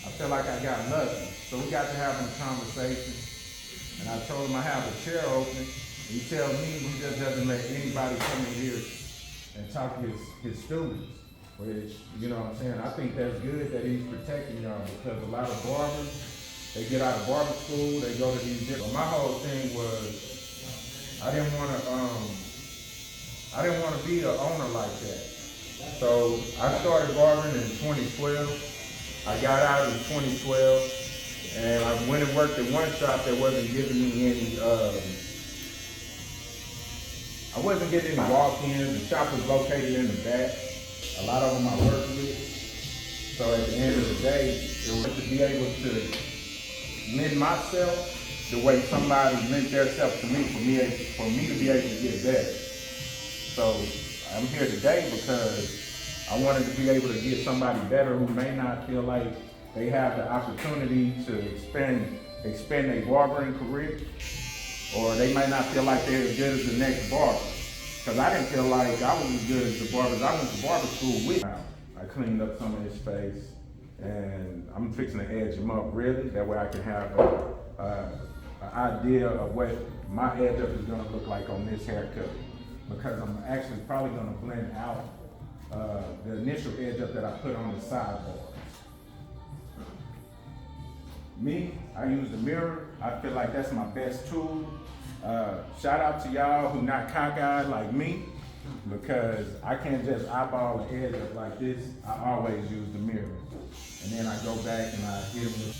I feel like I got nothing. So we got to having a conversation, and I told him I have a chair open. He tell me he just doesn't let anybody come in here and talk to his students. Which, you know what I'm saying, I think that's good that he's protecting y'all, because a lot of barbers, they get out of barber school, they go to these different. My whole thing was I didn't want to be an owner like that. So I started barbering in 2012. I got out in 2012, and I went and worked at one shop that wasn't giving me any. I wasn't getting any walk-ins. The shop was located in the back. A lot of them I worked with. So at the end of the day, it was to be able to lend myself the way somebody lent their self to me, for me to be able to get better. So I'm here today because I wanted to be able to get somebody better who may not feel like they have the opportunity to expand their barbering career, or they might not feel like they're as good as the next barber. Because I didn't feel like I was as good as the barbers I went to barber school with. I cleaned up some of his face, and I'm fixing to edge him up really. That way I can have an idea of what my edge up is gonna look like on this haircut. Because I'm actually probably gonna blend out the initial edge up that I put on the sidebars. Me, I use the mirror. I feel like that's my best tool. Shout out to y'all who not cockeyed like me, because I can't just eyeball the edge up like this. I always use the mirror. And then I go back and I hit them with.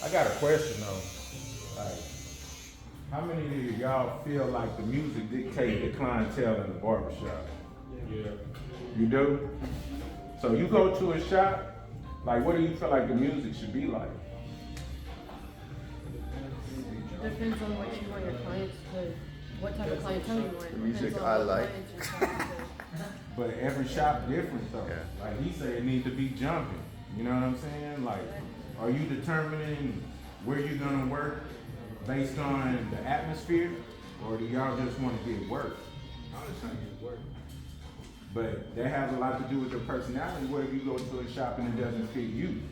I got a question though. Like, how many of y'all feel like the music dictates the clientele in the barbershop? Yeah. You do? So you go to a shop, like what do you feel like the music should be like? Depends on what you want your clients to, what type of clientele you want. Music Depends on I what like. clients you're trying to- But every shop different though. Yeah. Like he said, it needs to be jumping. You know what I'm saying? Like, are you determining where you're gonna work based on the atmosphere, or do y'all just want to get work? I was trying to get work. But that has a lot to do with your personality. What if you go to a shop and it doesn't fit you?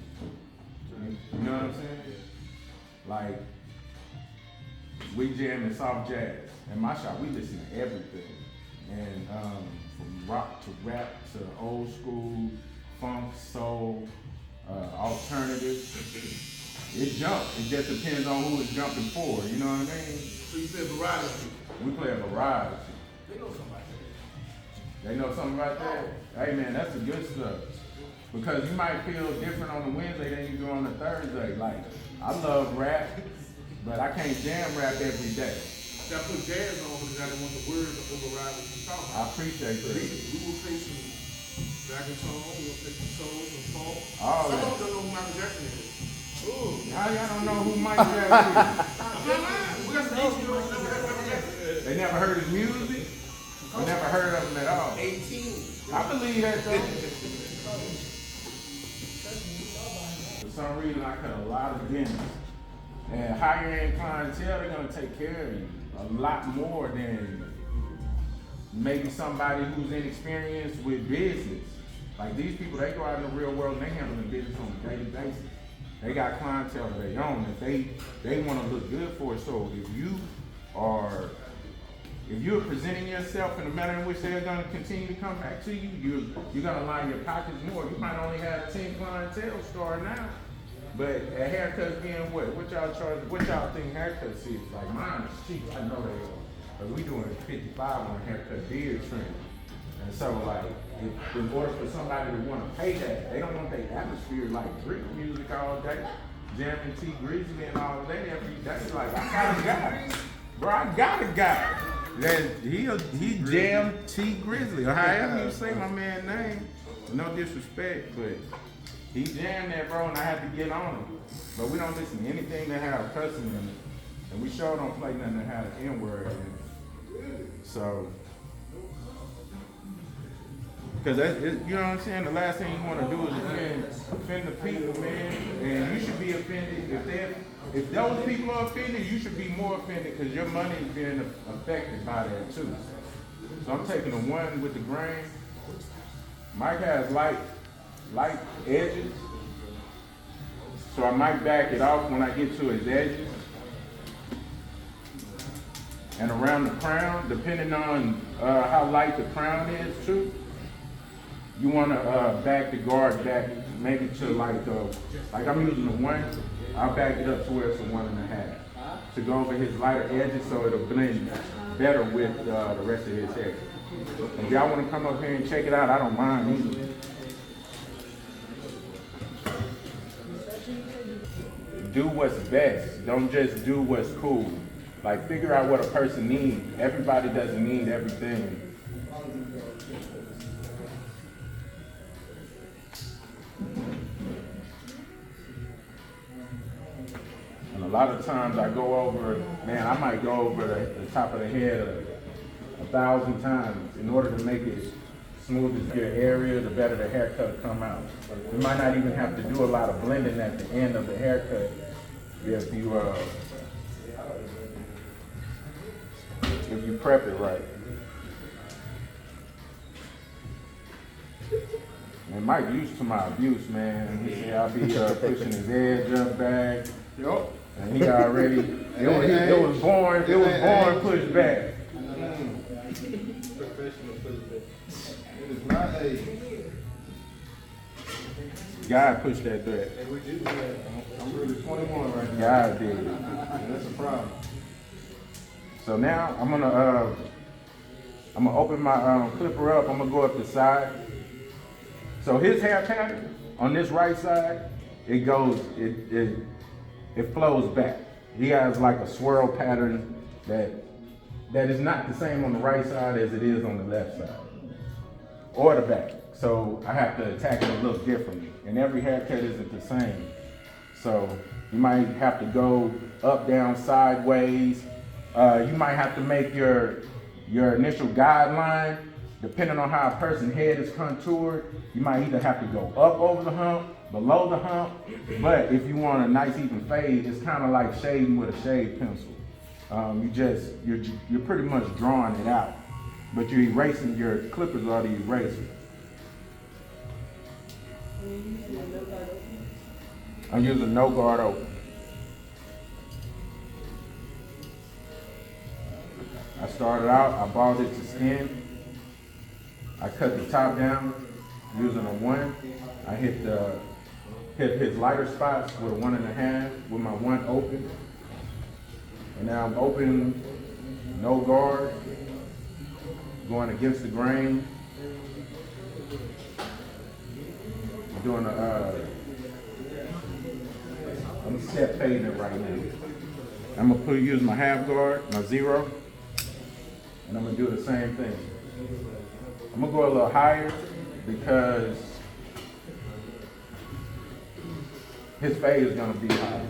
You know what I'm saying? Like, we jam in soft jazz. In my shop, we listen to everything. And from rock to rap to old school, funk, soul, alternative. It jumps. It just depends on who it's jumping for. You know what I mean? So you said variety. We play a variety. They know something about that. They know something about that? Hey man, that's the good stuff. Because you might feel different on the Wednesday than you do on the Thursday. Like, I love rap, but I can't jam rap every day. That put jazz on because I didn't want the words to override what you talking I about. appreciate We that. will play some reggaeton, we'll play some soul, some funk. All Some of that. them don't know who Michael Jackson is. Ooh. Now y'all don't know who Mike Jackson is. I'm not lying. We got some East girls that never heard Michael Jackson. They never heard his music. They never heard of him at all. 18. I believe that though. For some reason, I cut a lot of dinners. And higher end clientele, they're gonna take care of you a lot more than maybe somebody who's inexperienced with business. Like these people, they go out in the real world and they handle the business on a daily basis. They got clientele of their own that they want to look good for. So if you're presenting yourself in a manner in which they're going to continue to come back to you, you're going to line your pockets more. You might only have 10 clientele starting out. But at haircuts being what y'all charge, what y'all think haircuts is? Like mine is cheap, I know they are. But we doing 55 on haircut beard trim. And so like, in order for somebody to want to pay that, they don't want their atmosphere like Greek music all day, jamming T Grizzly and all day every day. Like, I got a guy. Bro, I got a guy. That he jammed T Grizzly, or however you say my man's name. No disrespect, but he jammed that, bro, and I had to get on him. But we don't listen to anything that have cussing in it. And we sure don't play nothing that have an N-word in it. So, because that's, you know what I'm saying? The last thing you want to do is offend the people, man. And offended, if those people are offended, you should be more offended because your money is being affected by that too. So I'm taking the one with the grain. Mike has light edges. So I might back it off when I get to his edges. And around the crown, depending on how light the crown is too, you want to back the guard back maybe to like I'm using the 1, I'll back it up to where it's a 1.5 to go over his lighter edges so it'll blend better with the rest of his hair. If y'all want to come up here and check it out, I don't mind either. Do what's best. Don't just do what's cool. Like, figure out what a person needs. Everybody doesn't need everything. And a lot of times I go over, man, I might go over the top of the head 1,000 times in order to make it smooth as your area, the better the haircut come out. You might not even have to do a lot of blending at the end of the haircut if you prep it right. And Mike used to my abuse, man. He said I'll be pushing his edge up back. Yup. And he already, it was born pushed back. Professional pushback. It is not a. God pushed that thread. Hey, we do that. I'm really 21 right now. God did it. And that's a problem. So now I'm gonna open my clipper up. I'm gonna go up the side. So his hair pattern on this right side, it flows back. He has like a swirl pattern that is not the same on the right side as it is on the left side or the back. So I have to attack it a little differently. And every haircut isn't the same. So you might have to go up, down, sideways. You might have to make your initial guideline, depending on how a person's head is contoured. You might either have to go up over the hump, below the hump, but if you want a nice even fade, it's kind of like shading with a shade pencil. You're pretty much drawing it out, but you're erasing. Your clippers are the eraser. I'm using no guard open. I started out, I balled it to skin. I cut the top down using a 1. I hit his lighter spots with a 1.5 with my 1 open. And now I'm open, no guard, going against the grain. I'm doing I'm step fading it right now. I'm gonna use my half guard, my 0, and I'm gonna do the same thing. I'm gonna go a little higher because his fade is gonna be high.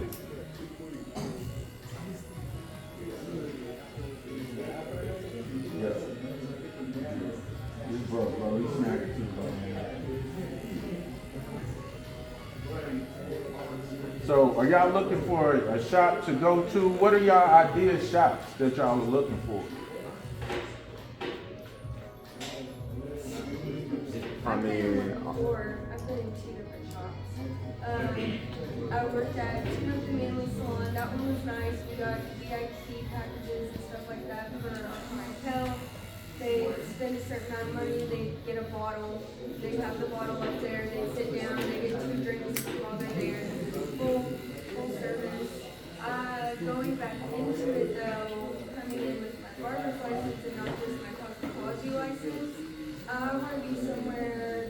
Yeah. He's broke, bro. He's snagging too, bro. So, are y'all looking for a shop to go to? What are y'all ideal shops that y'all are looking for? I mean, I've been in 2 different shops. I worked at Tino Manly Salon. That one was nice. We got VIP packages and stuff like that for our clientele. They spend a certain amount of money, they get a bottle, they have the bottle up there, they sit down, they get 2 drinks while they're there. Full service. Going back into it though, coming in with my barber's license and not just my cosmetology license, I want to be somewhere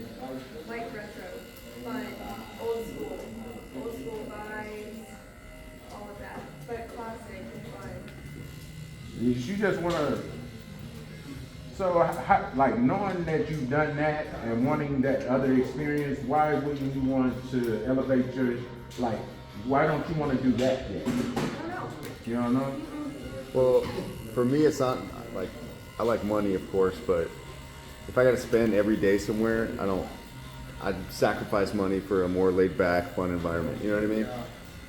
like retro, fun, old school vibes, all of that, but classic and fun. You just want to, so like knowing that you've done that and wanting that other experience, why wouldn't you want to elevate your, like, why don't you want to do that yet? I don't know. You don't know? Well, for me, it's not like, I like money, of course, but if I got to spend every day somewhere, I'd sacrifice money for a more laid back, fun environment. You know what I mean?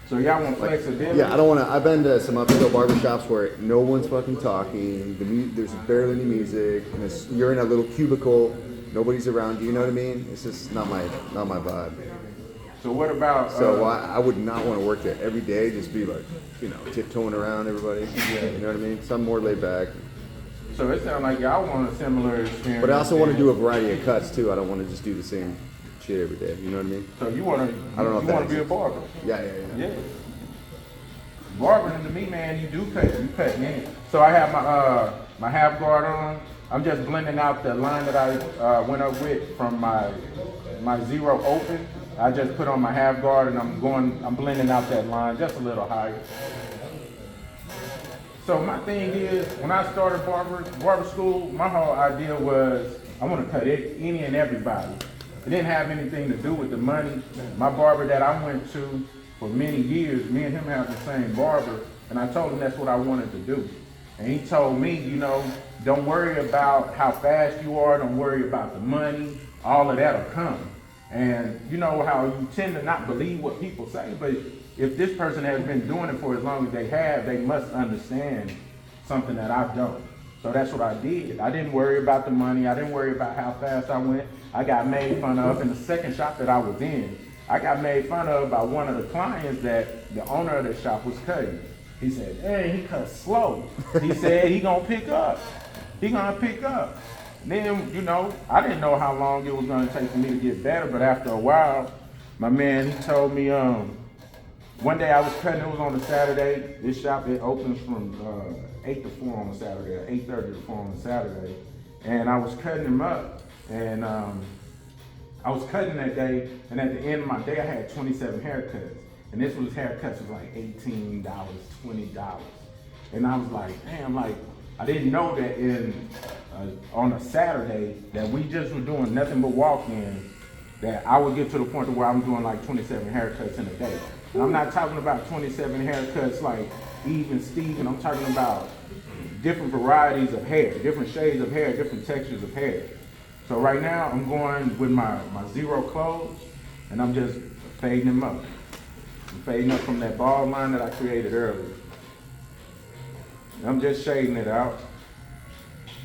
So y'all want flexibility? Yeah, I don't want to. I've been to some upscale barbershops where no one's fucking talking. There's barely any music, and you're in a little cubicle. Nobody's around you. You know what I mean? It's just not my vibe. So what about? So I would not want to work there every day. Just be like, tiptoeing around everybody. Yeah. You know what I mean? Some more laid back. So it sounds like y'all want a similar experience. But I also want to do a variety of cuts too. I don't want to just do the same shit every day. You know what I mean? So you want to? I don't know if you that want to be a exists. barber? Yeah. Barbering to me, man, you do cut. You cut any. So I have my half guard on. I'm just blending out the line that I went up with from my zero open. I just put on my half guard and I'm blending out that line just a little higher. So my thing is, when I started barber school, my whole idea was I want to cut any and everybody. It didn't have anything to do with the money. My barber that I went to for many years, me and him have the same barber, and I told him that's what I wanted to do. And he told me, don't worry about how fast you are, don't worry about the money, all of that'll come. And you know how you tend to not believe what people say, but if this person has been doing it for as long as they have, they must understand something that I don't. So that's what I did. I didn't worry about the money, I didn't worry about how fast I went. I got made fun of in the second shop that I was in. I got made fun of by one of the clients that the owner of the shop was cutting. He said, hey, he cut slow. He said he gonna pick up. He gonna pick up. Then, I didn't know how long it was gonna take for me to get better, but after a while, my man, he told me, one day I was cutting, it was on a Saturday. This shop, it opens from 8 to 4 on a Saturday, or 8:30 to 4 on a Saturday. And I was cutting him up, and I was cutting that day, and at the end of my day, I had 27 haircuts. And this was haircuts was like $18, $20. And I was like, damn, I didn't know that on a Saturday that we just were doing nothing but walk-ins, that I would get to the point to where I'm doing like 27 haircuts in a day. And I'm not talking about 27 haircuts like Eve and Steven. I'm talking about different varieties of hair, different shades of hair, different textures of hair. So right now I'm going with my zero close, and I'm just fading them up. I'm fading up from that bald line that I created earlier. And I'm just shading it out,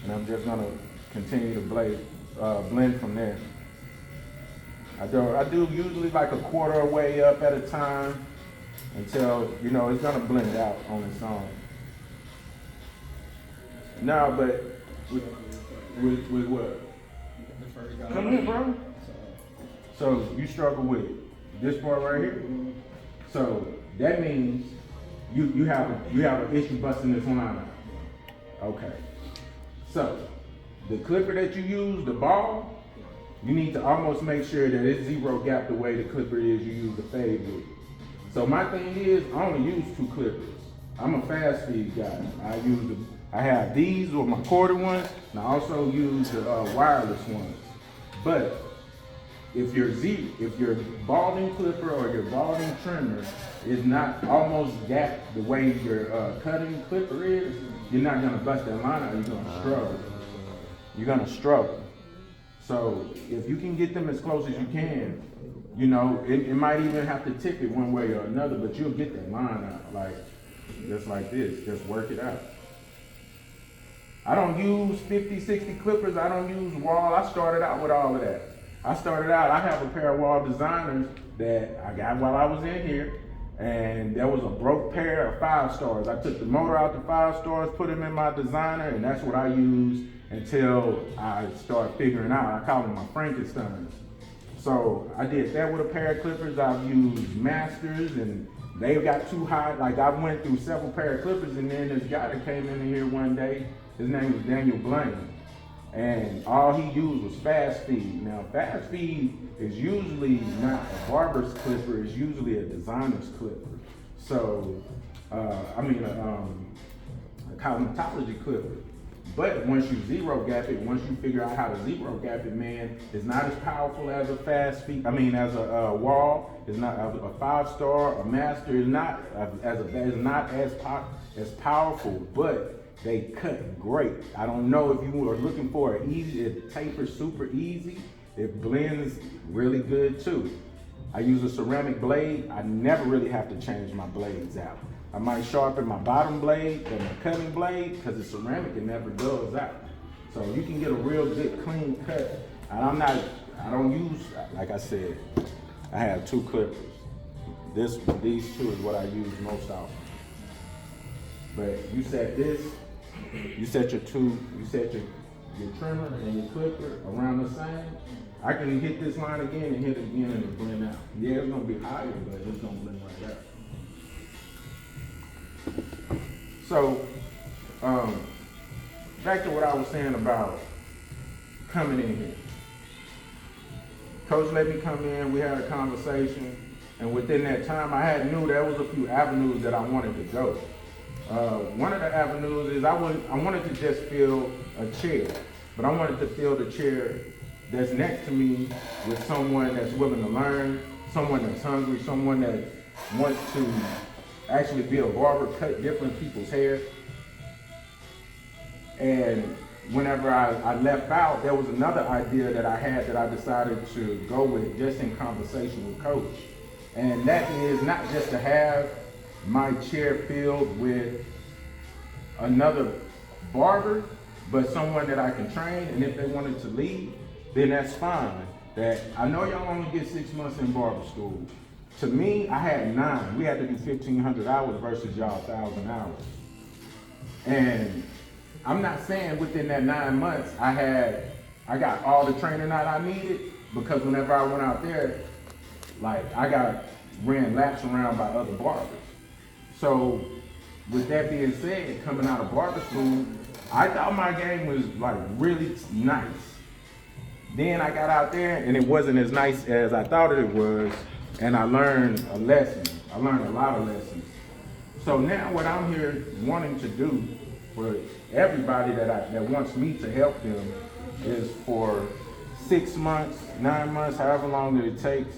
and I'm just gonna continue to blend from there. I do usually like a quarter away up at a time until, it's gonna blend out on its own. No, but with what? Come here, bro. So you struggle with this part right here? So that means you have an issue busting this line out. Okay. So the clipper that you use, the ball, you need to almost make sure that it's zero gap the way the clipper is you use the fade with. So my thing is, I only use 2 clippers. I'm a fast feed guy. I have these or my corded ones, and I also use the wireless ones. But if your balding clipper or your balding trimmer is not almost gapped the way your cutting clipper is, you're not gonna bust that line out. You're gonna struggle. You're gonna struggle. So if you can get them as close as you can, it might even have to tip it one way or another, but you'll get that line out just like this. Just work it out. I don't use 50, 60 clippers. I don't use wall. I started out with all of that. I have a pair of wall designers that I got while I was in here, and there was a broke pair of 5 stars. I took the motor out the 5 stars, put them in my designer, and that's what I used until I started figuring out. I call them my Frankensteins. So I did that with a pair of clippers. I've used Masters, and they got too high. I went through several pair of clippers, and then this guy that came in here one day, his name was Daniel Blaine, and all he used was fast feed. Now, fast feed is usually not a barber's clipper, it's usually a designer's clipper. So, a cosmetology clipper. But once you zero gap it, once you figure out how to zero gap it, man, it's not as powerful as a fast feed. As a wall. It's not a 5-star. A master is not as powerful, but they cut great. I don't know if you are looking for it tapers super easy. It blends really good too. I use a ceramic blade. I never really have to change my blades out. I might sharpen my bottom blade, but my cutting blade, because it's ceramic, it never dulls out. So you can get a real good clean cut. And I don't use, like I said, I have 2 clippers. These 2 is what I use most often. But you set this, you set your trimmer and your clipper around the same. I can hit this line again and hit it again and it'll blend out. Yeah, it's gonna be higher, but it's gonna blend right out. So, back to what I was saying about coming in here. Coach let me come in, we had a conversation, and within that time I knew there was a few avenues that I wanted to go. One of the avenues is I wanted to just fill a chair, but I wanted to fill the chair that's next to me with someone that's willing to learn, someone that's hungry, someone that wants to actually be a barber, cut different people's hair. And whenever I left out, there was another idea that I had that I decided to go with just in conversation with Coach. And that is not just to have my chair filled with another barber, but someone that I can train, and if they wanted to leave, then that's fine. That I know y'all only get 6 months in barber school. To me, I had 9. We had to do 1,500 hours versus y'all 1,000 hours. And I'm not saying within that 9 months I got all the training that I needed, because whenever I went out there, like I ran laps around by other barbers. So with that being said, coming out of barber school, I thought my game was like really nice. Then I got out there and it wasn't as nice as I thought it was, and I learned a lesson. I learned a lot of lessons. So now what I'm here wanting to do for everybody that wants me to help them is for 6 months, 9 months, however long that it takes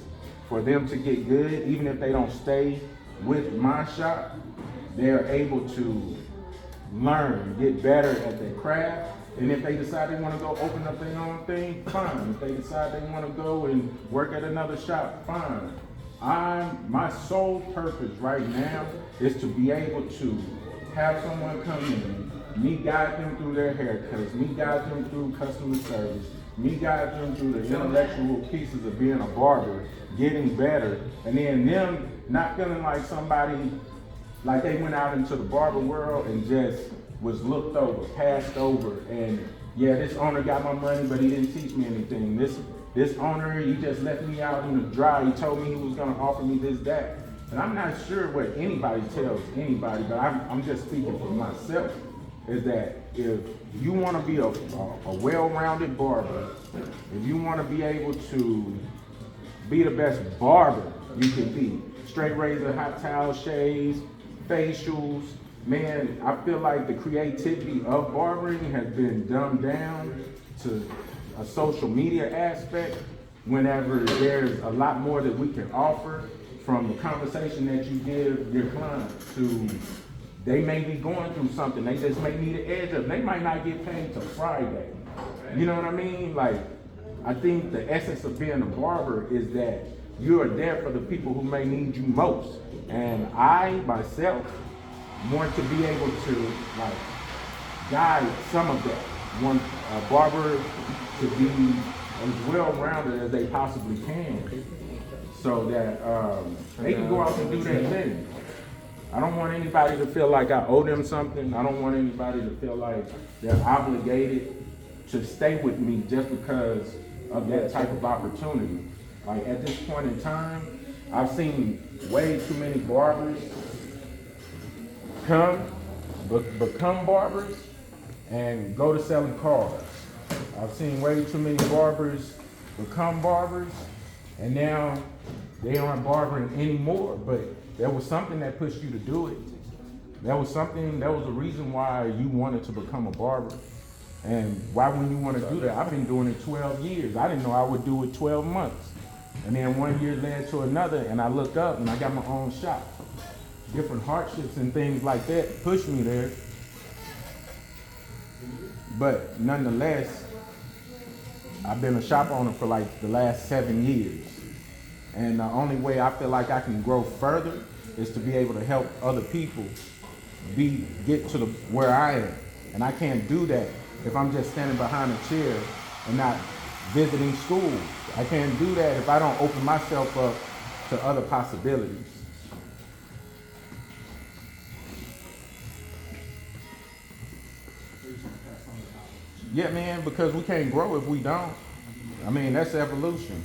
for them to get good, even if they don't stay with my shop, they're able to learn, get better at their craft. And if they decide they want to go open up their own thing, fine. If they decide they want to go and work at another shop, fine. My sole purpose right now is to be able to have someone come in, me guide them through their haircuts, me guide them through customer service, me guide them through the intellectual pieces of being a barber, getting better, and then them not feeling like somebody, like they went out into the barber world and just was looked over, passed over, and yeah, this owner got my money, but he didn't teach me anything. This owner, he just left me out in the dry. He told me he was gonna offer me this, that. And I'm not sure what anybody tells anybody, but I'm just speaking for myself, is that if you wanna be a well-rounded barber, if you wanna be able to be the best barber you can be, straight razor, hot towel shaves, facials, man, I feel like the creativity of barbering has been dumbed down to a social media aspect, whenever there's a lot more that we can offer from the conversation that you give your clients to, they may be going through something, they just may need an edge up, they might not get paid till Friday. You know what I mean? Like, I think the essence of being a barber is that you are there for the people who may need you most. And I, myself, want to be able to like guide some of that. Want a barber to be as well-rounded as they possibly can, so that they can go out and do their thing. I don't want anybody to feel like I owe them something. I don't want anybody to feel like they're obligated to stay with me just because of that type of opportunity. Like at this point in time, I've seen way too many barbers become barbers and go to selling cars. I've seen way too many barbers become barbers and now they aren't barbering anymore, but there was something that pushed you to do it. There was a reason why you wanted to become a barber. And why wouldn't you want to do that? I've been doing it 12 years. I didn't know I would do it 12 months. And then 1 year led to another, and I looked up and I got my own shop. Different hardships and things like that pushed me there. But nonetheless, I've been a shop owner for like the last 7 years. And the only way I feel like I can grow further is to be able to help other people get to where I am. And I can't do that if I'm just standing behind a chair and not visiting schools. I can't do that if I don't open myself up to other possibilities. Yeah, man, because we can't grow if we don't. I mean, that's evolution.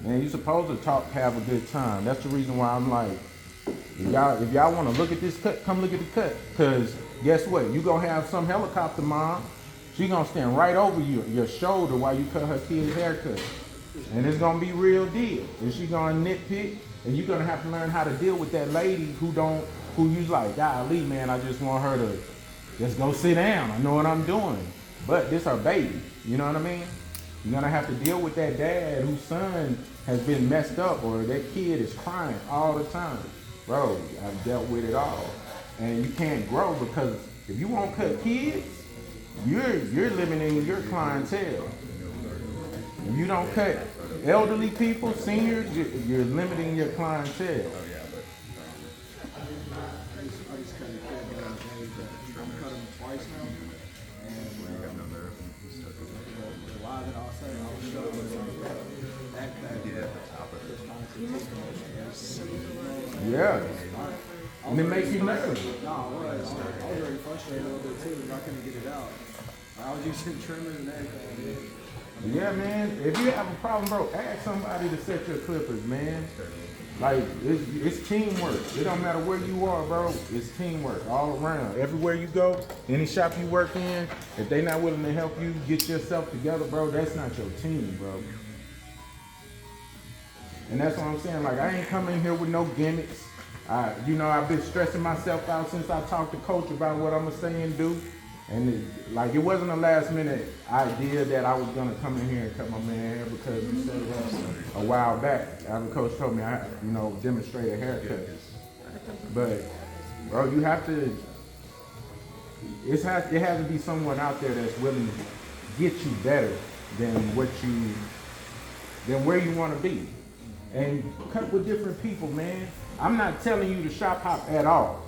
Man, you're supposed to have a good time. That's the reason why I'm like, if y'all want to look at this cut, come look at the cut. Because guess what? You going to have some helicopter mom. She going to stand right over your shoulder while you cut her kid's haircut. And it's going to be real deal. And she going to nitpick. And you're going to have to learn how to deal with that lady who you like, golly, man, I just want her to just go sit down. I know what I'm doing. But this her baby. You know what I mean? You're going to have to deal with that dad whose son has been messed up or that kid is crying all the time. Bro, I've dealt with it all. And you can't grow because if you won't cut kids, you're limiting your clientele. If you don't cut elderly people, seniors, you're limiting your clientele. Yeah. And it makes you nervous. No, I was already frustrated a little bit too. I couldn't get it out. I was using trimmers and everything. Yeah, man. If you have a problem, bro, ask somebody to set your clippers, man. Like, it's teamwork. It don't matter where you are, bro. It's teamwork all around. Everywhere you go, any shop you work in, if they not willing to help you get yourself together, bro, that's not your team, bro. And that's what I'm saying. Like, I ain't coming here with no gimmicks. I've been stressing myself out since I talked to Coach about what I'm gonna say and do. And it wasn't a last minute idea that I was gonna come in here and cut my man hair because he said that a while back. After Coach told me I, demonstrate a haircut. But bro, you have to. It has to be someone out there that's willing to get you better than where you want to be. And cut with different people, man. I'm not telling you to shop hop at all.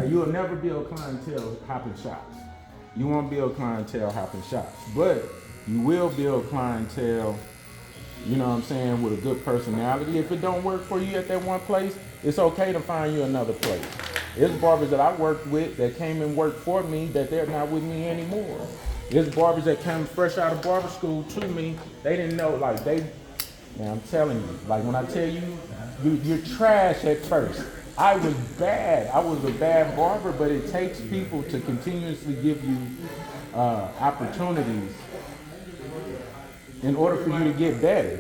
You'll never build clientele hopping shops. You won't build clientele hopping shops. But you will build clientele, you know what I'm saying, with a good personality. If it don't work for you at that one place, it's okay to find you another place. There's barbers that I worked with that came and worked for me that they're not with me anymore. There's barbers that came fresh out of barber school to me. They didn't know, man, I'm telling you, like when I tell you, you're trash at first. I was bad. I was a bad barber, but it takes people to continuously give you opportunities in order for you to get better.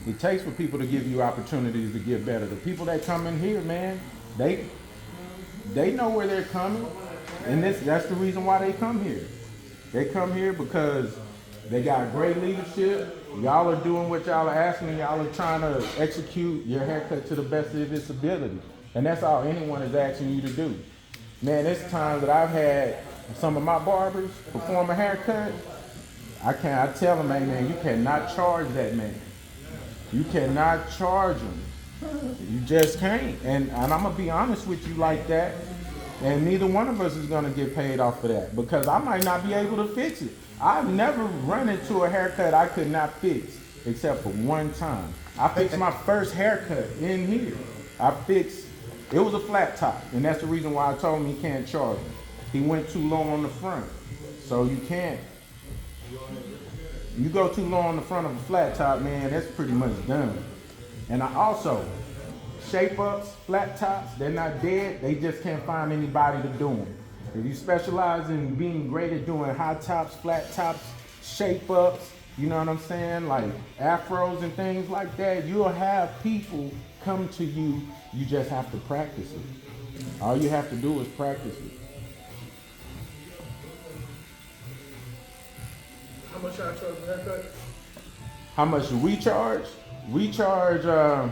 It takes for people to give you opportunities to get better. The people that come in here, man, they know where they're coming, and that's the reason why they come here. They come here because they got great leadership. Y'all are doing what y'all are asking. Y'all are trying to execute your haircut to the best of its ability. And that's all anyone is asking you to do. Man, there's times that I've had some of my barbers perform a haircut. I tell them, hey man, you cannot charge that man. You cannot charge him. You just can't. And I'm going to be honest with you like that. And neither one of us is going to get paid off for that because I might not be able to fix it. I've never run into a haircut I could not fix except for one time. I fixed my first haircut in here. It was a flat top, and that's the reason why I told him he can't charge me. He went too low on the front, so you can't. You go too low on the front of a flat top, man, that's pretty much done. And I also, shape ups, flat tops, they're not dead, they just can't find anybody to do them. If you specialize in being great at doing high tops, flat tops, shape ups, you know what I'm saying, like afros and things like that, you'll have people come to you. You just have to practice it. All you have to do is practice it. How much y'all charge for a haircut? How much do we charge? We charge, I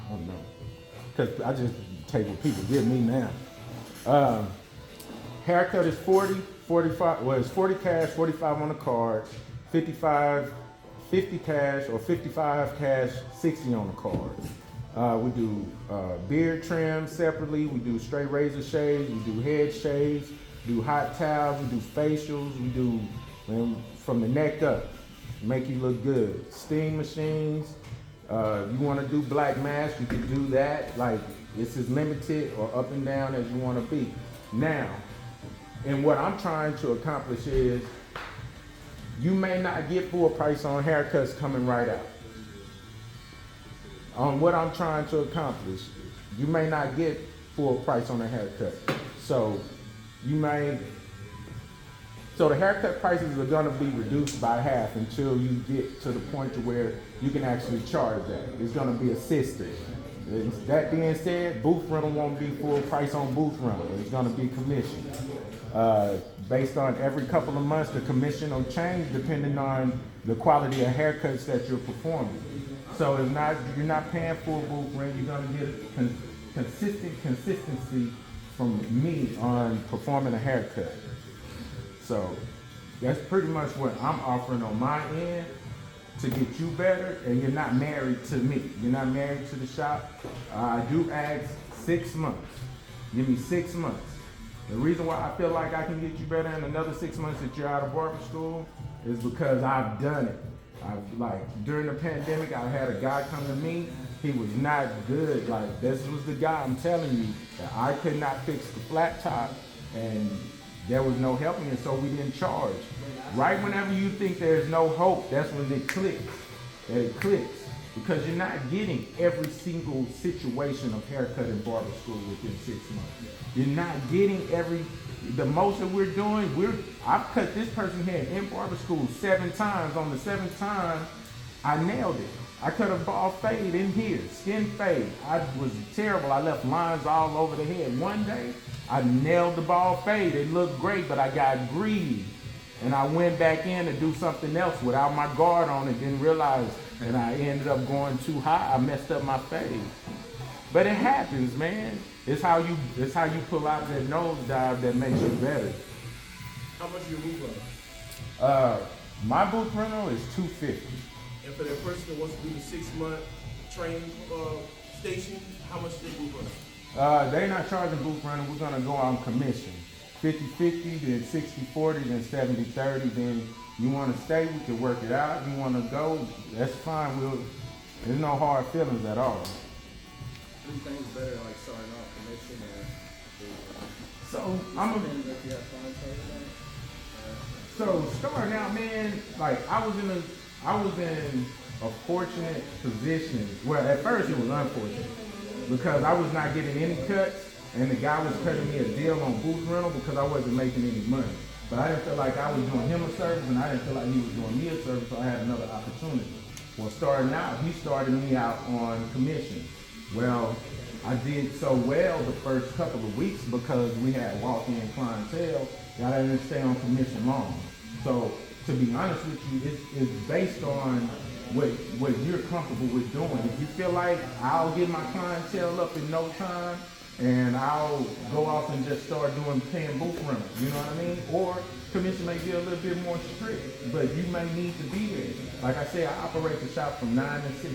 don't know, because I just take what people give me now. Haircut is 40, 45, well it's 40 cash, 45 on the card. 50 cash or 55 cash, 60 on the card. We do beard trim separately. We do straight razor shaves. We do head shaves. We do hot towels. We do facials. We do from the neck up, make you look good. Steam machines. You want to do black mask, you can do that. Like, it's as limited or up and down as you want to be. Now, and what I'm trying to accomplish is, you may not get full price on haircuts coming right out. On what I'm trying to accomplish, you may not get full price on a haircut. So the haircut prices are gonna be reduced by half until you get to the point to where you can actually charge that. It's gonna be assisted. That being said, booth rental won't be full price on booth rental. It's gonna be commission. Based on every couple of months, the commission will change depending on the quality of haircuts that you're performing. So you're not paying full booth rent. You're gonna get consistency from me on performing a haircut. So that's pretty much what I'm offering on my end to get you better, and you're not married to me. You're not married to the shop. I do ask 6 months. Give me 6 months. The reason why I feel like I can get you better in another 6 months that you're out of barber school is because I've done it. During the pandemic, I had a guy come to me. He was not good. Like, this was the guy, I'm telling you, that I could not fix the flat top, and there was no helping it, so we didn't charge. Right whenever you think there's no hope, that's when it clicks. That it clicks. Because you're not getting every single situation of haircut in barber school within 6 months. You're not getting the most that we're doing, I've cut this person's hair in barber school 7 times. On the 7th time, I nailed it. I cut a bald fade in here, skin fade. I was terrible. I left lines all over the head. One day, I nailed the bald fade. It looked great, but I got greedy. And I went back in to do something else without my guard on it, didn't realize, and I ended up going too high. I messed up my fade. But it happens, man. It's how you pull out that nose dive that makes you better. How much is your booth rental? My booth rental is $250. And for that person that wants to do the 6-month training station, how much is their booth rental? They're not charging booth rental. We're gonna go on commission. 50-50, then 60-40, then 70-30. Then you want to stay, we can work it out. You want to go, that's fine. There's no hard feelings at all. Anything's better, like starting off commission or. So So starting out, man, like I was in a fortunate position. Well, at first it was unfortunate because I was not getting any cuts. And the guy was cutting me a deal on booth rental because I wasn't making any money. But I didn't feel like I was doing him a service, and I didn't feel like he was doing me a service, so I had another opportunity. Well, starting out, he started me out on commission. Well, I did so well the first couple of weeks because we had walk-in clientele that I didn't stay on commission long. So, to be honest with you, it's based on what you're comfortable with doing. If you feel like I'll get my clientele up in no time, and I'll go off and just start paying booth rental, you know what I mean? Or commission may be a little bit more strict, but you may need to be there. Like I said, I operate the shop from 9 to 6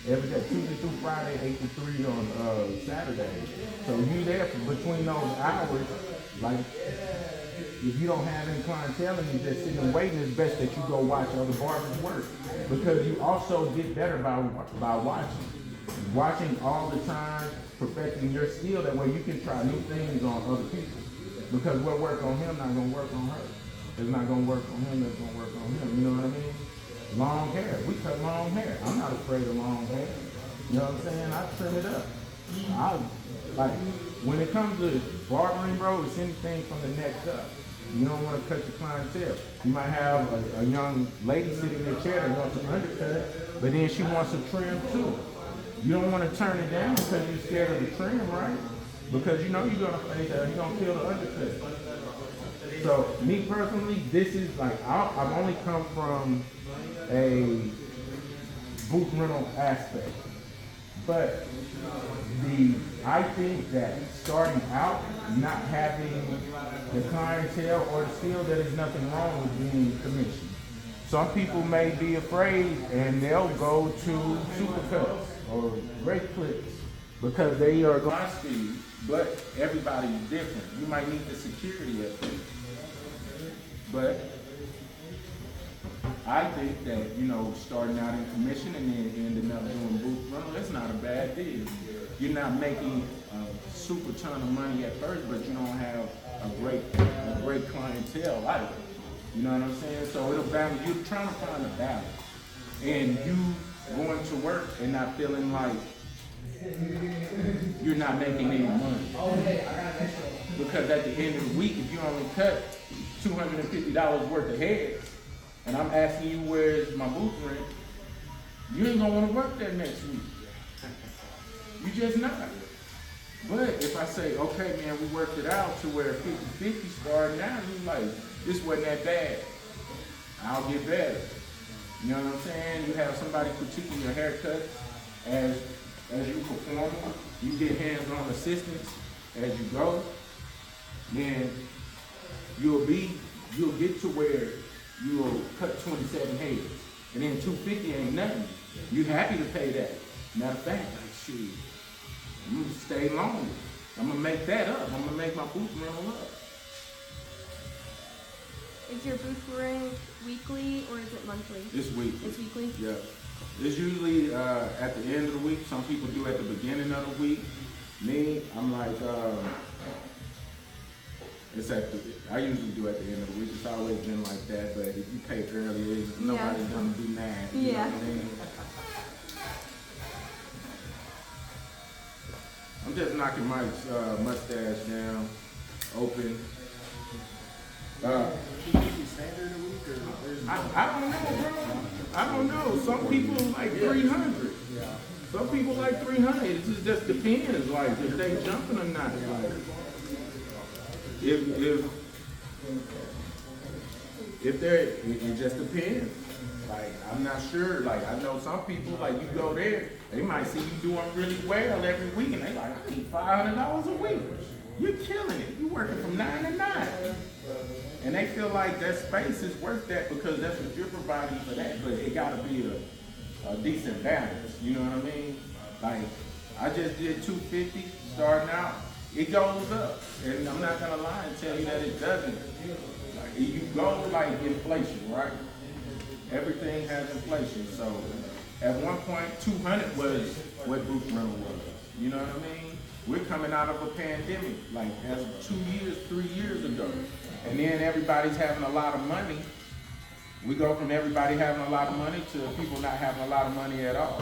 every day, Tuesday through Friday, 8 to 3 on Saturday. So you there between those hours, like if you don't have any clientele and you're just sitting and waiting, it's best that you go watch other barbers work, because you also get better by watching all the time, perfecting your skill. That way you can try new things on other people. Because what work on him not gonna work on her. It's not gonna work on him, it's gonna work on him. You know what I mean? Long hair. We cut long hair. I'm not afraid of long hair. You know what I'm saying? I trim it up. When it comes to barbering, bro, it's anything from the neck up. You don't want to cut your clientele. You might have a young lady sitting in a chair that wants an undercut, but then she wants a trim too. You don't want to turn it down because you're scared of the trim, right? Because you know you're gonna feel the undercut. So me personally, this is like I've only come from a booth rental aspect, but I think that starting out, not having the clientele or the skill, there is nothing wrong with being commissioned. Some people may be afraid and they'll go to supercuts or great clips because they are going high speed, but everybody's different. You might need the security at first. But I think that, you know, starting out in commission and then ending up doing booth rental, that's not a bad deal. You're not making a super ton of money at first, but you don't have a great clientele either. You know what I'm saying? So it'll balance. You're trying to find a balance. And you going to work and not feeling like you're not making any money. Because at the end of the week, if you only cut $250 worth of heads, and I'm asking you where's my booth rent, you ain't gonna wanna work that next week. You just not. But if I say, okay man, we worked it out to where 50-50 starting out, you like, this wasn't that bad. I'll get better. You know what I'm saying? You have somebody critiquing your haircut as you perform. You get hands-on assistance as you go. Then you'll get to where you'll cut 27 heads. And then 250 ain't nothing. You happy to pay that. Matter of fact, like shit, I'm gonna stay longer. I'm gonna make that up. I'm gonna make my booth rental up. Is your booth rent weekly or is it monthly? It's weekly. It's weekly? Yeah. It's usually at the end of the week. Some people do at the beginning of the week. Me, I'm like, I usually do at the end of the week. It's always been like that, but if you pay early, nobody's gonna be mad. You know what I mean? I'm just knocking Mike's mustache down, open. Standard a week or I don't know, bro. I don't know. Some people like 300. yeah. Some people like 300. It just depends, like if they jumping or not. Like, if they're, it just depends. Like I'm not sure. Like I know some people, like you go there, they might see you doing really well every week, and they like, I need $500 a week. You're killing it. You working from 9 to 9. And they feel like that space is worth that because that's what you're providing for that, but it gotta be a decent balance, you know what I mean? Like, I just did 250 starting out, it goes up, and I'm not gonna lie and tell you that it doesn't. Like, you go like inflation, right? Everything has inflation, so at one point, 200 was what booth rental was, you know what I mean? We're coming out of a pandemic, like as 2 years, 3 years ago. And then everybody's having a lot of money. We go from everybody having a lot of money to people not having a lot of money at all.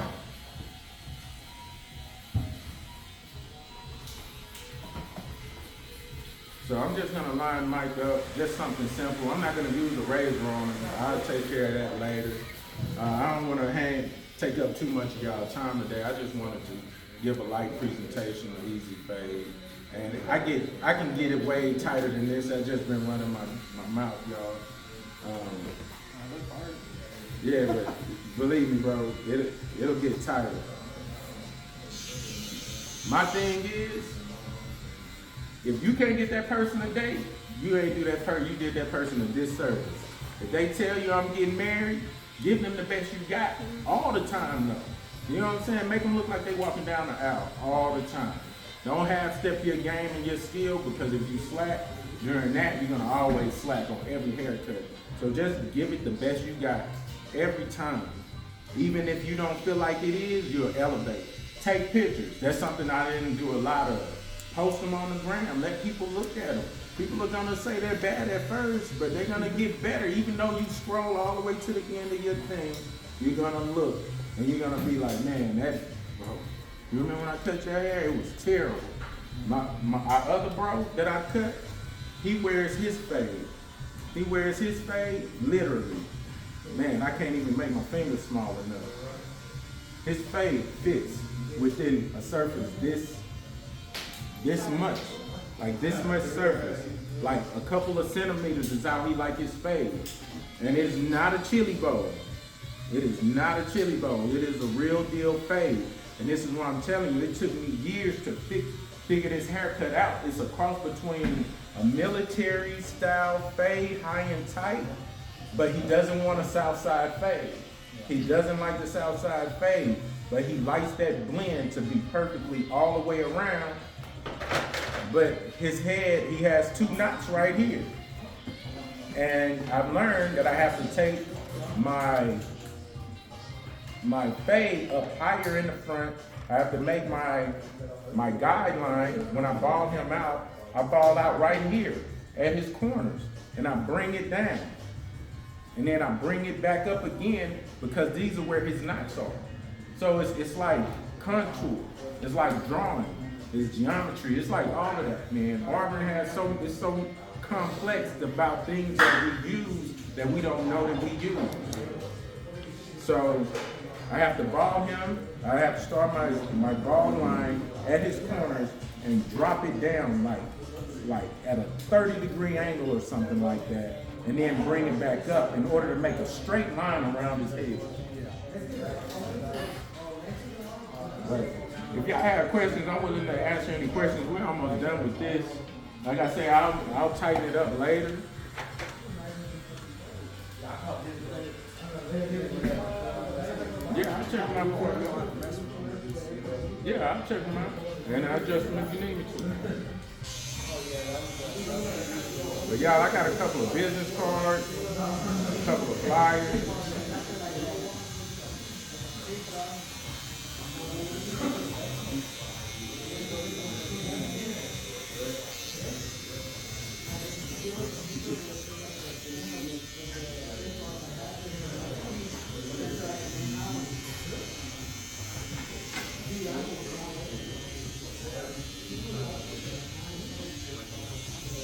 So I'm just gonna line Mike up, just something simple. I'm not gonna use a razor on him. I'll take care of that later. I don't wanna take up too much of y'all time today. I just wanted to give a light presentation, an easy fade. And I can get it way tighter than this. I've just been running my mouth, y'all. Yeah, but believe me, bro, it'll get tighter. My thing is, if you can't get that person a date, you ain't do that person. You did that person a disservice. If they tell you I'm getting married, give them the best you got all the time, though. You know what I'm saying? Make them look like they walking down the aisle all the time. Don't half-step your game and your skill, because if you slack during that, you're gonna always slack on every haircut. So just give it the best you got every time. Even if you don't feel like it is, you'll elevate. Take pictures. That's something I didn't do a lot of. Post them on the gram. Let people look at them. People are gonna say they're bad at first, but they're gonna get better. Even though you scroll all the way to the end of your thing, you're gonna look and you're gonna be like, man, that, bro. You remember when I cut your hair? It was terrible. Our other bro that I cut, he wears his fade. He wears his fade literally. Man, I can't even make my fingers small enough. His fade fits within a surface this much. Like this much surface. Like a couple of centimeters is how he like his fade. And it's not a chili bowl. It is not a chili bowl. It is a real deal fade. And this is what I'm telling you, it took me years to figure this haircut out. It's a cross between a military style fade, high and tight, but he doesn't want a south side fade. He doesn't like the south side fade, but he likes that blend to be perfectly all the way around. But his head, he has 2 knots right here. And I've learned that I have to take my fade up higher in the front. I have to make my guideline. When I ball him out, I ball out right here at his corners, and I bring it down. And then I bring it back up again because these are where his knots are. So it's like contour, it's like drawing, it's geometry, it's like all of that, man. Auburn has it's so complex about things that we use that we don't know that we use. So I have to ball him, I have to start my ball line at his corners and drop it down like at a 30-degree angle or something like that, and then bring it back up in order to make a straight line around his head. But if y'all have questions, I'm willing to answer any questions. We're almost done with this. Like I say, I'll tighten it up later. Yeah, I'll check them out before I go. Yeah, I'll check them out. And I'll adjust them if you need me to. But y'all, I got a couple of business cards, a couple of flyers.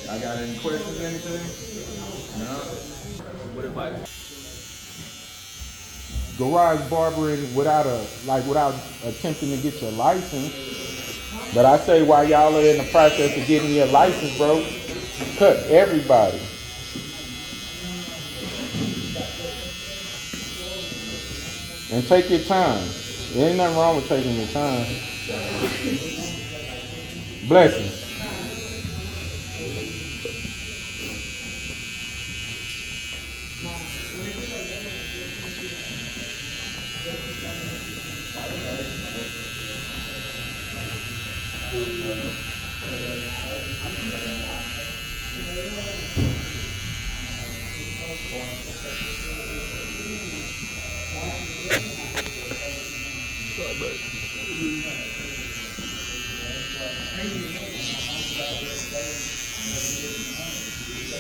I got any questions, anything? No? What advice? Garage barbering without attempting to get your license. But I say while y'all are in the process of getting your license, bro, cut everybody. And take your time. There ain't nothing wrong with taking your time. Blessings.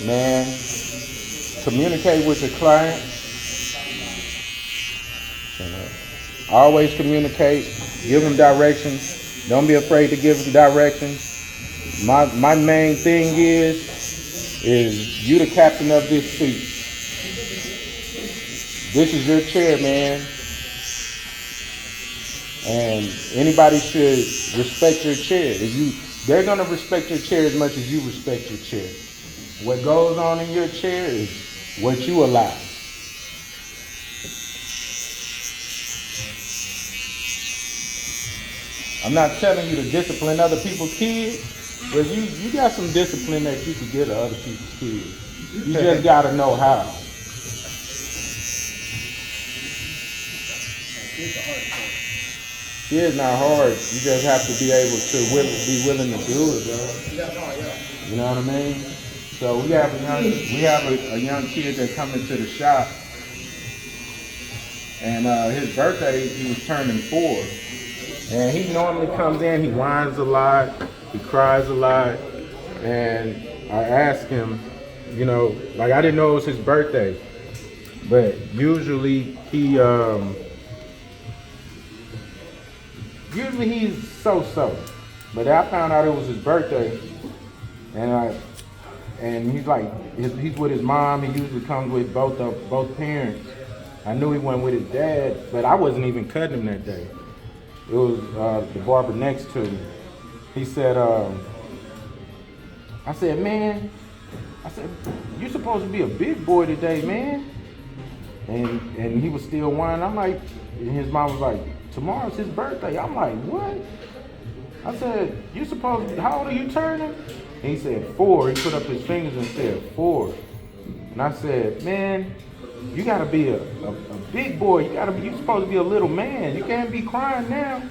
Man, communicate with your client. Always communicate. Give them directions. Don't be afraid to give them directions. My main thing is you the captain of this seat. This is your chair, man. And anybody should respect your chair. They're gonna respect your chair as much as you respect your chair. What goes on in your chair is what you allow. I'm not telling you to discipline other people's kids, but you got some discipline that you could get to other people's kids. You just gotta know how. Kids not hard. You just have to be able to be willing to do it, bro. You know what I mean? So we have a young kid that come into the shop, and his birthday, he was turning 4. And he normally comes in, he whines a lot, he cries a lot, and I asked him, you know, like I didn't know it was his birthday, but usually he's so-so. But I found out it was his birthday, and he's like, he's with his mom. He usually comes with both parents. I knew he went with his dad, but I wasn't even cutting him that day. It was the barber next to me. He said, I said, you're supposed to be a big boy today, man. And he was still whining. I'm like, and his mom was like, tomorrow's his birthday. I'm like, what? I said, how old are you turning? And he said, 4. He put up his fingers and said, 4. And I said, man, You gotta be a big boy. You supposed to be a little man. You can't be crying now.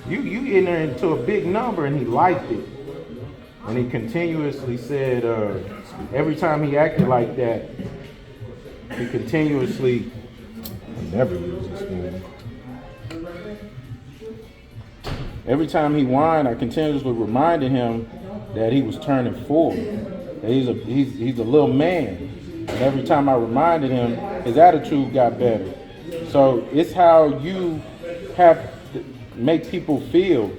You in there into a big number, and he liked it. And he continuously said, every time he acted like that, he continuously, I never use this one. Every time he whined, I continuously reminded him that he was turning 40. That he's a little man. And every time I reminded him, his attitude got better. So it's how you have to make people feel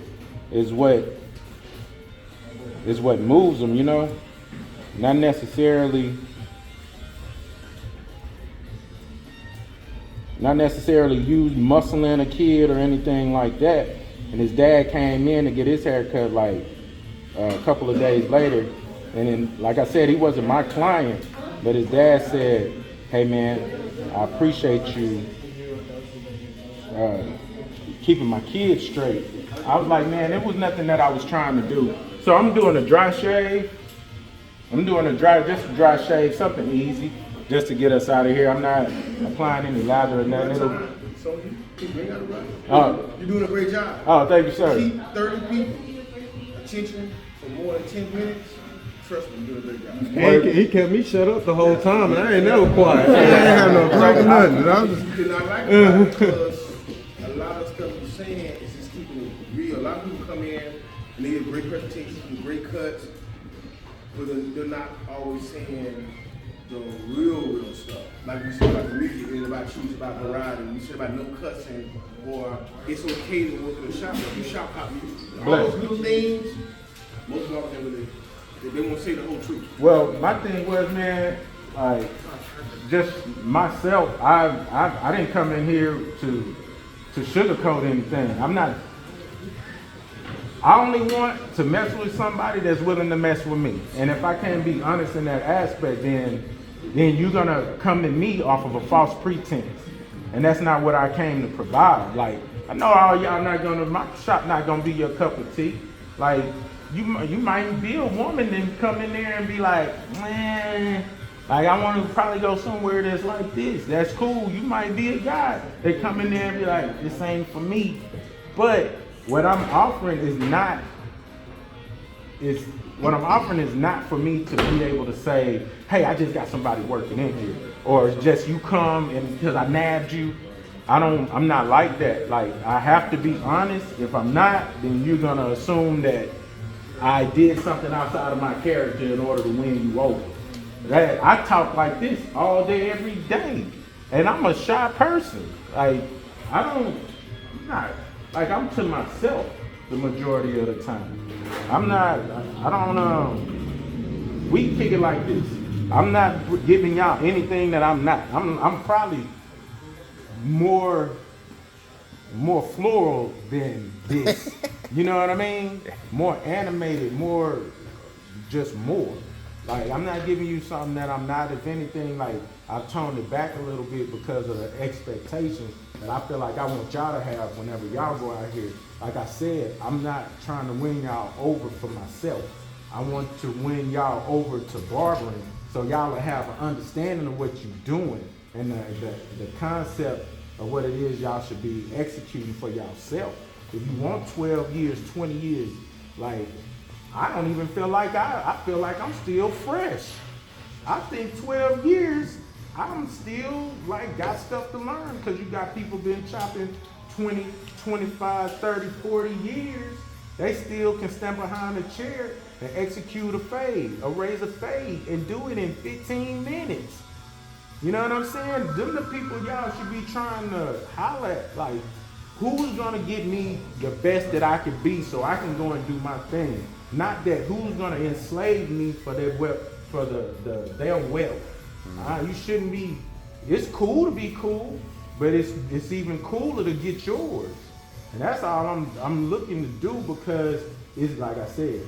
is what moves them, you know? Not necessarily you muscling a kid or anything like that. And his dad came in to get his haircut like a couple of days later. And then, like I said, he wasn't my client, but his dad said, hey man, I appreciate you keeping my kids straight. I was like, man, it was nothing that I was trying to do. So I'm doing a dry shave. Just a dry shave, something easy, just to get us out of here. I'm not applying any lather or nothing. So you ain't got to rush. You're doing a great job. Oh, thank you, sir. Keep 30 people attention for more than 10 minutes. Trust me, you're doing a great job. He kept me shut up the whole time, and I ain't never quiet. I ain't have no drink or nothing. I was just... And I like it because a lot of stuff you're saying is just keeping it real. A lot of people come in and they get great presentations, great cuts, but they're not always saying the real stuff. Like we said about the music, it's about you, it's about variety. We said about no cussing, or it's okay to work in the shop. If you shop out, all those little things, most of them they won't say the whole truth. Well, my thing was, man, like, just myself, I didn't come in here to sugarcoat anything. I only want to mess with somebody that's willing to mess with me. And if I can't be honest in that aspect, then you're gonna come to me off of a false pretense. And that's not what I came to provide. Like, I know all y'all my shop not gonna be your cup of tea. Like, you might be a woman and come in there and be like, man, like I want to probably go somewhere that's like this. That's cool. You might be a guy that come in there and be like, this ain't for me. But what I'm offering is not for me to be able to say, hey, I just got somebody working in here. Or it's just you come and because I nabbed you. I'm not like that. Like, I have to be honest. If I'm not, then you're gonna assume that I did something outside of my character in order to win you over. I talk like this all day, every day. And I'm a shy person. Like, I'm to myself the majority of the time. We kick it like this. I'm not giving y'all anything that I'm not. I'm probably more floral than this. You know what I mean? More animated, more. Like, I'm not giving you something that I'm not. If anything, like, I've toned it back a little bit because of the expectations that I feel like I want y'all to have whenever y'all go out here. Like I said, I'm not trying to win y'all over for myself. I want to win y'all over to barbering so y'all will have an understanding of what you're doing and the concept of what it is y'all should be executing for yourself. If you want 12 years, 20 years, like, I don't even feel like I feel like I'm still fresh. I think 12 years, I'm still like got stuff to learn because you got people been chopping 20, 25, 30, 40 years. They still can stand behind a chair and execute a fade, a razor fade, and do it in 15 minutes. You know what I'm saying? Them the people y'all should be trying to holler at. Like, who's gonna get me the best that I could be so I can go and do my thing? Not that who's gonna enslave me for their wealth, for their wealth. You shouldn't be. It's cool to be cool, but it's even cooler to get yours. And that's all I'm looking to do because it's like I said,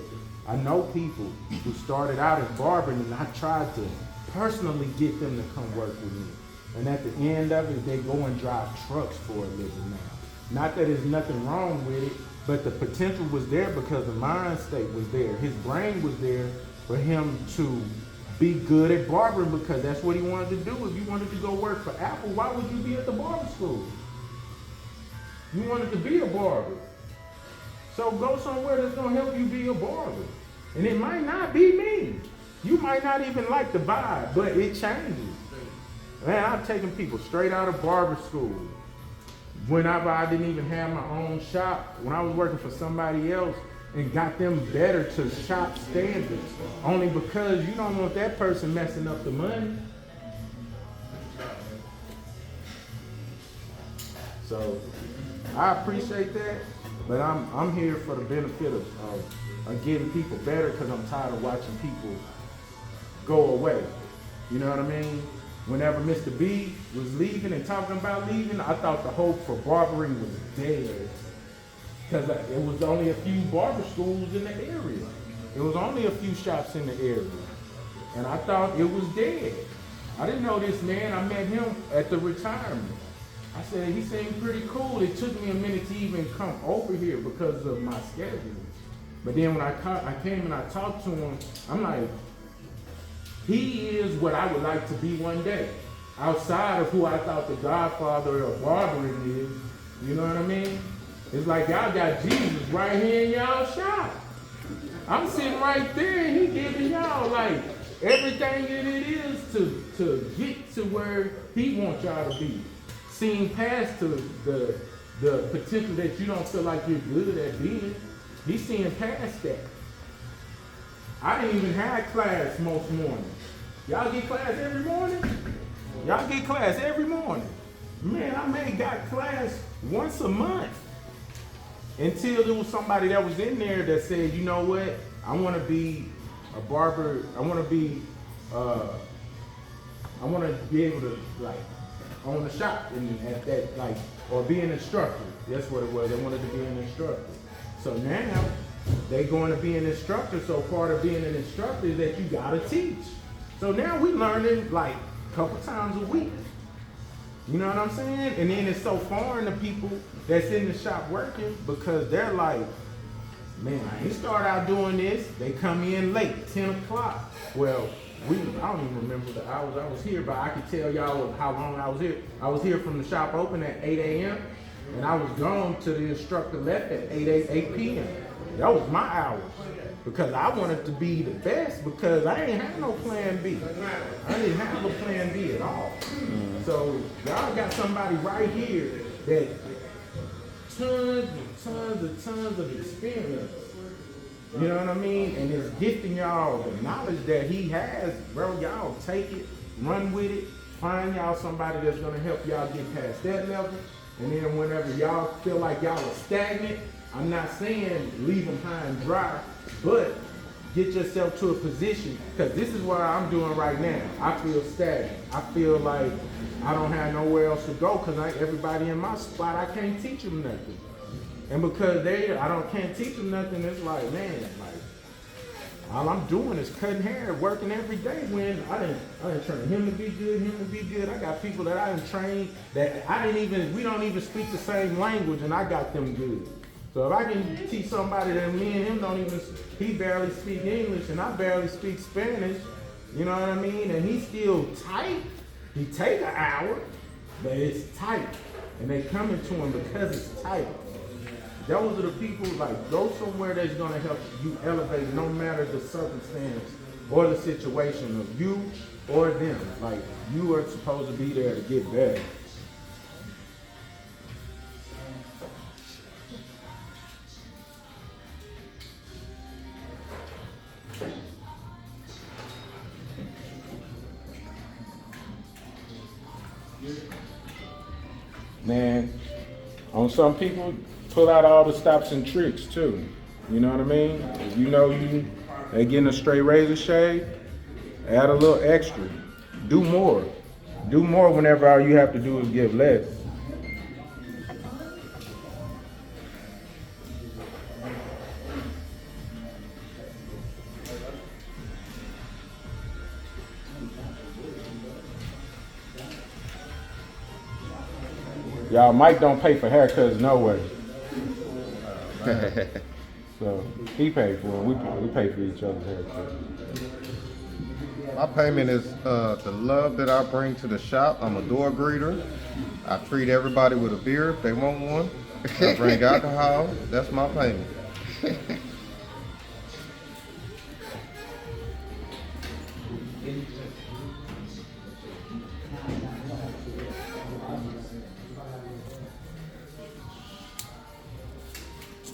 I know people who started out as barbering and I tried to personally get them to come work with me. And at the end of it, they go and drive trucks for a living now. Not that there's nothing wrong with it, but the potential was there because the mind state was there. His brain was there for him to be good at barbering because that's what he wanted to do. If you wanted to go work for Apple, why would you be at the barber school? You wanted to be a barber. So go somewhere that's gonna help you be a barber. And it might not be me. You might not even like the vibe, but it changes. Man, I've taken people straight out of barber school. Whenever I didn't even have my own shop, when I was working for somebody else, and got them better to shop standards. Only because you don't want that person messing up the money. So I appreciate that, but I'm here for the benefit of getting people better because I'm tired of watching people go away. You know what I mean? Whenever Mr. B was leaving and talking about leaving, I thought the hope for barbering was dead. Because it was only a few barber schools in the area. It was only a few shops in the area. And I thought it was dead. I didn't know this man. I met him at the retirement. I said, he seemed pretty cool. It took me a minute to even come over here because of my schedule. But then when I came and I talked to him, I'm like, he is what I would like to be one day. Outside of who I thought the godfather of barbering is. You know what I mean? It's like y'all got Jesus right here in y'all shop. I'm sitting right there and he giving y'all like everything that it is to get to where he wants y'all to be. Seeing past to the potential that you don't feel like you're good at being. He's seeing past that. I didn't even have class most mornings. Y'all get class every morning? Y'all get class every morning. Man, I may got class once a month. Until there was somebody that was in there that said, you know what, I want to be a barber, I want to be able to like own a shop and at that like, or be an instructor. That's what it was, they wanted to be an instructor. So now, they going to be an instructor, so part of being an instructor is that you gotta teach. So now we learning like a couple times a week. You know what I'm saying? And then it's so foreign to people that's in the shop working because they're like, man, we start out doing this, they come in late, 10 o'clock. Well, I don't even remember the hours I was here, but I can tell y'all how long I was here. I was here from the shop open at 8 a.m. and I was gone to the instructor left at 8 p.m. That was my hours because I wanted to be the best because I ain't have no plan B. I didn't have a plan B at all. So y'all got somebody right here that tons of experience. You know what I mean? And is gifting y'all the knowledge that he has, bro. Y'all take it, run with it, find y'all somebody that's gonna help y'all get past that level. And then whenever y'all feel like y'all are stagnant, I'm not saying leave them high and dry, but get yourself to a position, because this is what I'm doing right now. I feel stagnant. I feel like I don't have nowhere else to go because everybody in my spot, I can't teach them nothing. And because can't teach them nothing, it's like, man, like, all I'm doing is cutting hair, working every day when I didn't train him to be good, I got people that I didn't train that we don't even speak the same language and I got them good. So if I can teach somebody that me and him he barely speak English and I barely speak Spanish, you know what I mean? And he's still tight. He take an hour, but it's tight. And they coming to him because it's tight. Those are the people, like, go somewhere that's gonna help you elevate no matter the circumstance or the situation of you or them. Like, you are supposed to be there to get better. Man, on some people, pull out all the stops and tricks too. You know what I mean? If you know they getting a straight razor shave, add a little extra. Do more. Do more whenever all you have to do is give less. Y'all, Mike don't pay for haircuts, no way. So he paid for it. We pay for each other's haircuts. My payment is the love that I bring to the shop. I'm a door greeter. I treat everybody with a beer if they want one. I bring alcohol. That's my payment.